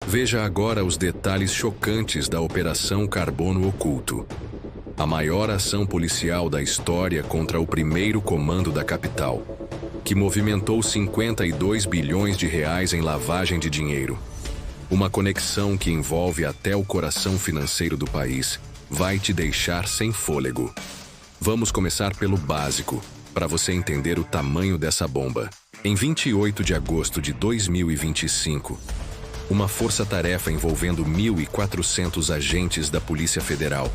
Veja agora os detalhes chocantes da Operação Carbono Oculto, a maior ação policial da história contra o primeiro comando da capital, que movimentou 52 bilhões de reais em lavagem de dinheiro. Uma conexão que envolve até o coração financeiro do país vai te deixar sem fôlego. Vamos começar pelo básico, para você entender o tamanho dessa bomba. Em 28 de agosto de 2025, uma força-tarefa envolvendo 1.400 agentes da Polícia Federal,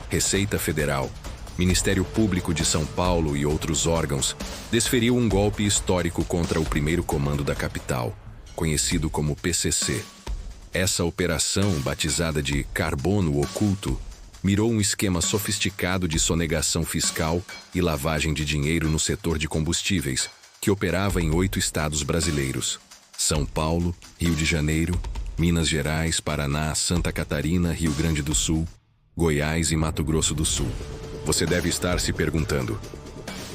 Receita Federal, Ministério Público de São Paulo e outros órgãos desferiu um golpe histórico contra o primeiro comando da capital, conhecido como PCC. Essa operação, batizada de Carbono Oculto, mirou um esquema sofisticado de sonegação fiscal e lavagem de dinheiro no setor de combustíveis, que operava em 8 estados brasileiros: São Paulo, Rio de Janeiro, Minas Gerais, Paraná, Santa Catarina, Rio Grande do Sul, Goiás e Mato Grosso do Sul. Você deve estar se perguntando: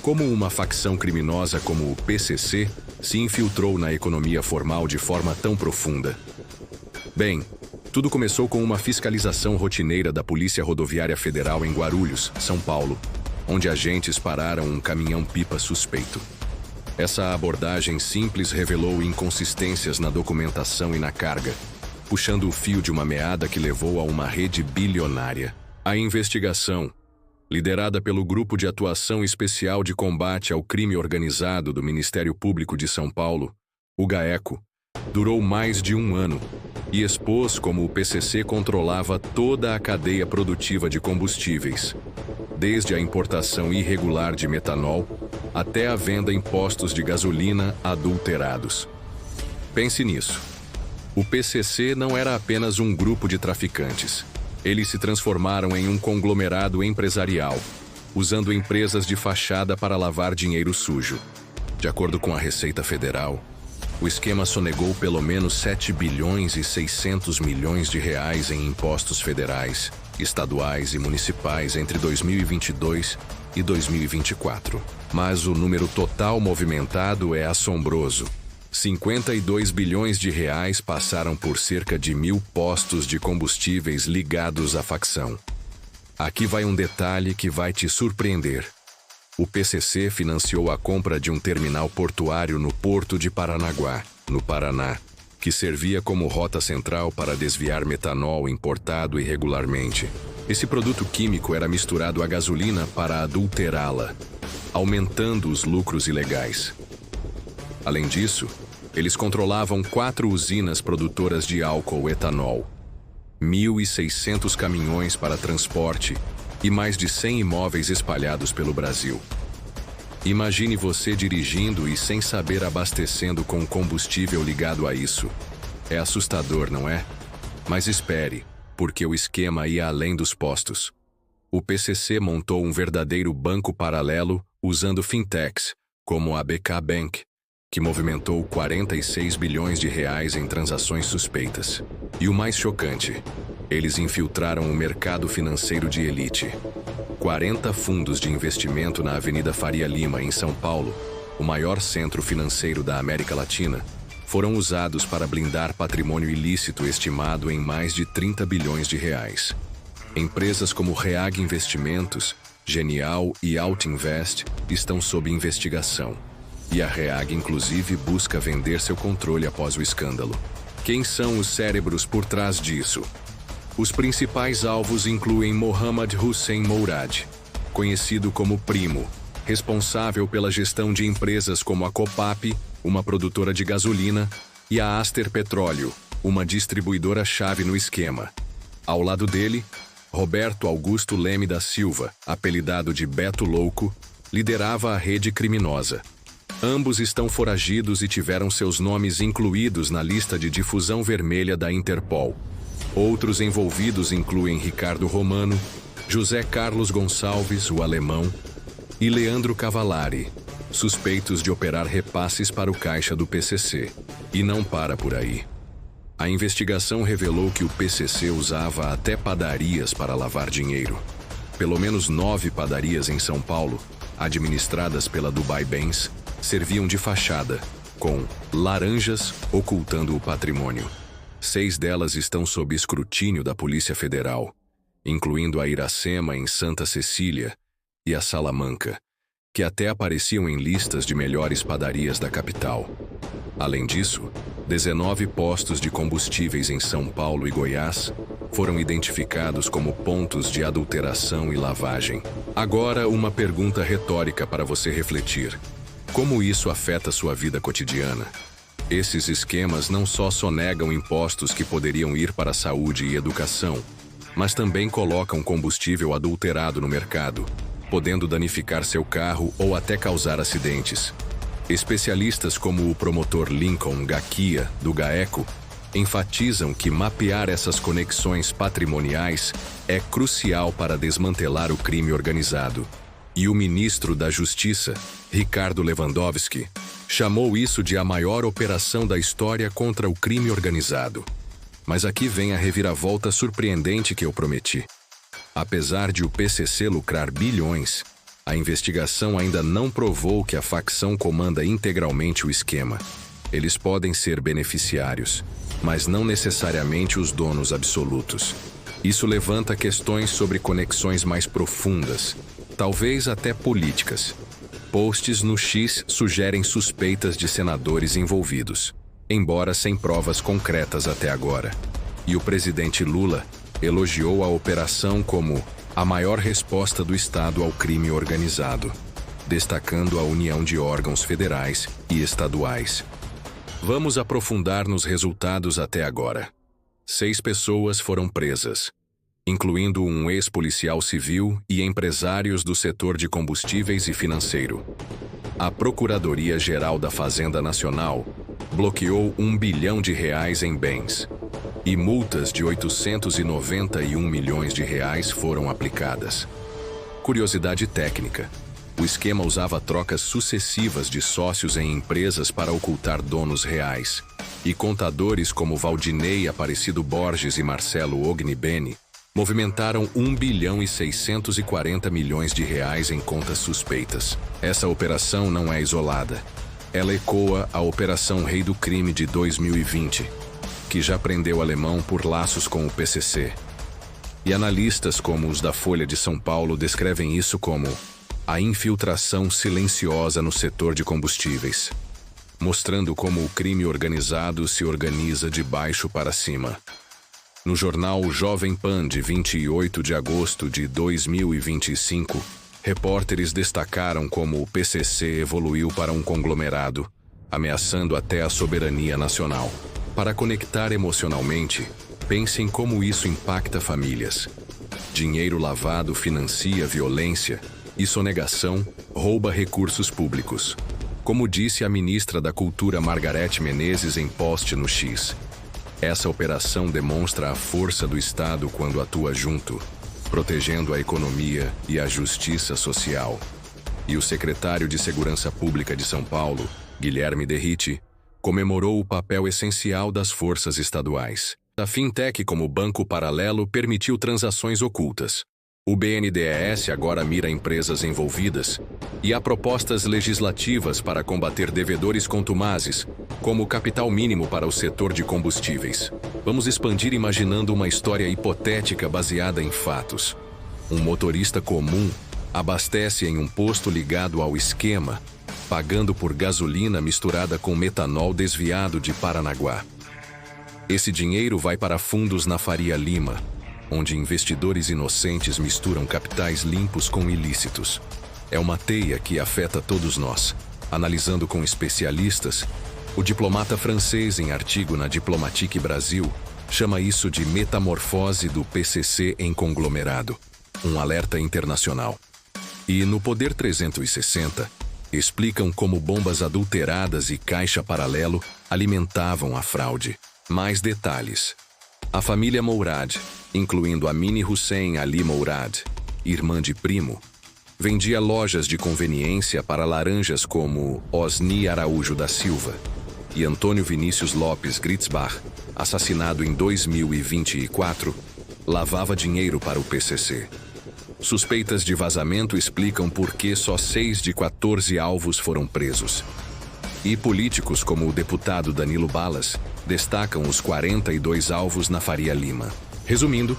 como uma facção criminosa como o PCC se infiltrou na economia formal de forma tão profunda? Bem, tudo começou com uma fiscalização rotineira da Polícia Rodoviária Federal em Guarulhos, São Paulo, onde agentes pararam um caminhão-pipa suspeito. Essa abordagem simples revelou inconsistências na documentação e na carga, puxando o fio de uma meada que levou a uma rede bilionária. A investigação, liderada pelo Grupo de Atuação Especial de Combate ao Crime Organizado do Ministério Público de São Paulo, o GAECO, durou mais de um ano e expôs como o PCC controlava toda a cadeia produtiva de combustíveis, desde a importação irregular de metanol até a venda em postos de gasolina adulterados. Pense nisso. O PCC não era apenas um grupo de traficantes. Eles se transformaram em um conglomerado empresarial, usando empresas de fachada para lavar dinheiro sujo. De acordo com a Receita Federal, o esquema sonegou pelo menos 7 bilhões e 600 milhões de reais em impostos federais, estaduais e municipais entre 2022 e 2024. Mas o número total movimentado é assombroso. 52 bilhões de reais passaram por cerca de 1.000 postos de combustíveis ligados à facção. Aqui vai um detalhe que vai te surpreender. O PCC financiou a compra de um terminal portuário no Porto de Paranaguá, no Paraná, que servia como rota central para desviar metanol importado irregularmente. Esse produto químico era misturado à gasolina para adulterá-la, aumentando os lucros ilegais. Além disso, eles controlavam 4 usinas produtoras de álcool etanol, 1.600 caminhões para transporte e mais de 100 imóveis espalhados pelo Brasil. Imagine você dirigindo e sem saber abastecendo com combustível ligado a isso. É assustador, não é? Mas espere, porque o esquema ia além dos postos. O PCC montou um verdadeiro banco paralelo usando fintechs, como a BK Bank, que movimentou 46 bilhões de reais em transações suspeitas. E o mais chocante, eles infiltraram o mercado financeiro de elite. 40 fundos de investimento na Avenida Faria Lima, em São Paulo, o maior centro financeiro da América Latina, foram usados para blindar patrimônio ilícito estimado em mais de 30 bilhões de reais. Empresas como Reag Investimentos, Genial e Altinvest estão sob investigação. E a Reag, inclusive, busca vender seu controle após o escândalo. Quem são os cérebros por trás disso? Os principais alvos incluem Mohamed Hussein Mourad, conhecido como Primo, responsável pela gestão de empresas como a Copap, uma produtora de gasolina, e a Aster Petróleo, uma distribuidora-chave no esquema. Ao lado dele, Roberto Augusto Leme da Silva, apelidado de Beto Louco, liderava a rede criminosa. Ambos estão foragidos e tiveram seus nomes incluídos na lista de difusão vermelha da Interpol. Outros envolvidos incluem Ricardo Romano, José Carlos Gonçalves, o alemão, e Leandro Cavallari, suspeitos de operar repasses para o caixa do PCC. E não para por aí. A investigação revelou que o PCC usava até padarias para lavar dinheiro. Pelo menos 9 padarias em São Paulo, administradas pela Dubai Bens, serviam de fachada, com laranjas ocultando o patrimônio. 6 delas estão sob escrutínio da Polícia Federal, incluindo a Iracema em Santa Cecília e a Salamanca, que até apareciam em listas de melhores padarias da capital. Além disso, 19 postos de combustíveis em São Paulo e Goiás foram identificados como pontos de adulteração e lavagem. Agora, uma pergunta retórica para você refletir. Como isso afeta sua vida cotidiana? Esses esquemas não só sonegam impostos que poderiam ir para a saúde e educação, mas também colocam combustível adulterado no mercado, podendo danificar seu carro ou até causar acidentes. Especialistas como o promotor Lincoln Gaquia, do GAECO, enfatizam que mapear essas conexões patrimoniais é crucial para desmantelar o crime organizado. E o ministro da Justiça, Ricardo Lewandowski, chamou isso de a maior operação da história contra o crime organizado. Mas aqui vem a reviravolta surpreendente que eu prometi. Apesar de o PCC lucrar bilhões, a investigação ainda não provou que a facção comanda integralmente o esquema. Eles podem ser beneficiários, mas não necessariamente os donos absolutos. Isso levanta questões sobre conexões mais profundas, talvez até políticas. Posts no X sugerem suspeitas de senadores envolvidos, embora sem provas concretas até agora. E o presidente Lula elogiou a operação como a maior resposta do Estado ao crime organizado, destacando a união de órgãos federais e estaduais. Vamos aprofundar nos resultados até agora. 6 pessoas foram presas, incluindo um ex-policial civil e empresários do setor de combustíveis e financeiro. A Procuradoria-Geral da Fazenda Nacional bloqueou R$ 1 bilhão em bens, e multas de 891 milhões de reais foram aplicadas. Curiosidade técnica: o esquema usava trocas sucessivas de sócios em empresas para ocultar donos reais, e contadores como Valdinei Aparecido Borges e Marcelo Ognibene movimentaram 1 bilhão e 640 milhões de reais em contas suspeitas. Essa operação não é isolada. Ela ecoa a Operação Rei do Crime de 2020, que já prendeu alemão por laços com o PCC. E analistas como os da Folha de São Paulo descrevem isso como a infiltração silenciosa no setor de combustíveis, mostrando como o crime organizado se organiza de baixo para cima. No jornal Jovem Pan de 28 de agosto de 2025, repórteres destacaram como o PCC evoluiu para um conglomerado, ameaçando até a soberania nacional. Para conectar emocionalmente, pense em como isso impacta famílias. Dinheiro lavado financia violência e sonegação rouba recursos públicos. Como disse a ministra da Cultura Margarete Menezes em post no X, essa operação demonstra a força do Estado quando atua junto, protegendo a economia e a justiça social. E o secretário de Segurança Pública de São Paulo, Guilherme Derrite, comemorou o papel essencial das forças estaduais. A fintech como Banco Paralelo permitiu transações ocultas. O BNDES agora mira empresas envolvidas, e há propostas legislativas para combater devedores contumazes, como o capital mínimo para o setor de combustíveis. Vamos expandir imaginando uma história hipotética baseada em fatos. Um motorista comum abastece em um posto ligado ao esquema, pagando por gasolina misturada com metanol desviado de Paranaguá. Esse dinheiro vai para fundos na Faria Lima, onde investidores inocentes misturam capitais limpos com ilícitos. É uma teia que afeta todos nós. Analisando com especialistas, o diplomata francês em artigo na Diplomatique Brasil chama isso de metamorfose do PCC em conglomerado, um alerta internacional. E no Poder 360, explicam como bombas adulteradas e caixa paralelo alimentavam a fraude. Mais detalhes. A família Mourad, incluindo a Mini Hussein Ali Mourad, irmã de primo, vendia lojas de conveniência para laranjas como Osni Araújo da Silva e Antônio Vinícius Lopes Gritzbach, assassinado em 2024, lavava dinheiro para o PCC. Suspeitas de vazamento explicam por que só 6 de 14 alvos foram presos. E políticos como o deputado Danilo Balas destacam os 42 alvos na Faria Lima. Resumindo,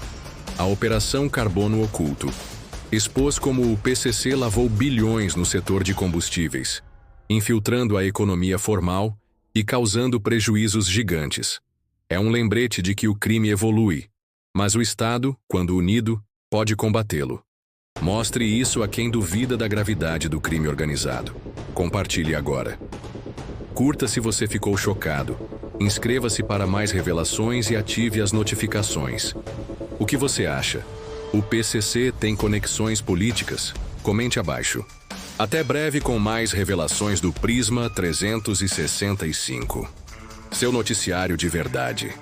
a Operação Carbono Oculto expôs como o PCC lavou bilhões no setor de combustíveis, infiltrando a economia formal e causando prejuízos gigantes. É um lembrete de que o crime evolui, mas o Estado, quando unido, pode combatê-lo. Mostre isso a quem duvida da gravidade do crime organizado. Compartilhe agora. Curta se você ficou chocado. Inscreva-se para mais revelações e ative as notificações. O que você acha? O PCC tem conexões políticas? Comente abaixo. Até breve com mais revelações do Prisma 365. Seu noticiário de verdade.